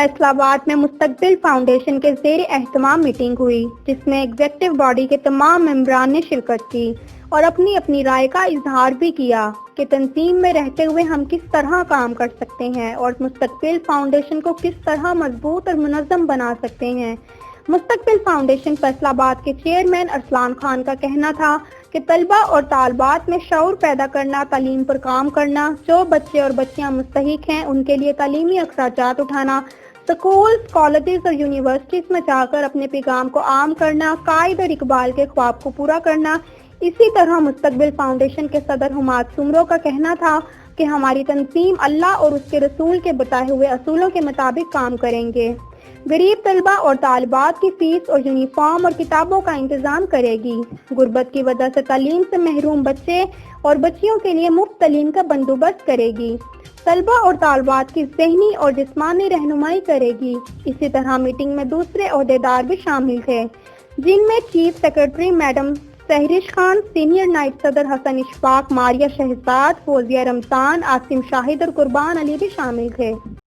فیصل آباد میں مستقبل فاؤنڈیشن کے زیر اہتمام میٹنگ ہوئی، جس میں ایگزیکٹو باڈی کے تمام ممبران نے شرکت کی اور اپنی اپنی رائے کا اظہار بھی کیا کہ تنظیم میں رہتے ہوئے ہم کس طرح کام کر سکتے ہیں اور مستقبل فاؤنڈیشن کو کس طرح مضبوط اور منظم بنا سکتے ہیں۔ مستقبل فاؤنڈیشن فیصل آباد کے چیئرمین ارسلان خان کا کہنا تھا کہ طلبہ اور طالبات میں شعور پیدا کرنا، تعلیم پر کام کرنا، جو بچے اور بچیاں مستحق ہیں ان کے لیے تعلیمی اخراجات اٹھانا، سکولز، کالجز اور یونیورسٹیز میں جا کر اپنے پیغام کو عام کرنا، قائد اور اقبال کے خواب کو پورا کرنا۔ اسی طرح مستقبل فاؤنڈیشن کے صدر حماد سمرو کا کہنا تھا کہ ہماری تنظیم اللہ اور اس کے رسول کے بتائے ہوئے اصولوں کے مطابق کام کریں گے، غریب طلبہ اور طالبات کی فیس اور یونیفارم اور کتابوں کا انتظام کرے گی، غربت کی وجہ سے تعلیم سے محروم بچے اور بچیوں کے لیے مفت تعلیم کا بندوبست کرے گی، طلبہ اور طالبات کی ذہنی اور جسمانی رہنمائی کرے گی۔ اسی طرح میٹنگ میں دوسرے عہدیدار بھی شامل تھے، جن میں chief secretary madam Sehrish Khan, senior نائب صدر حسن اشفاق، ماریہ شہزاد، فوزیہ رمضان، عاصم شاہد اور قربان علی بھی شامل تھے۔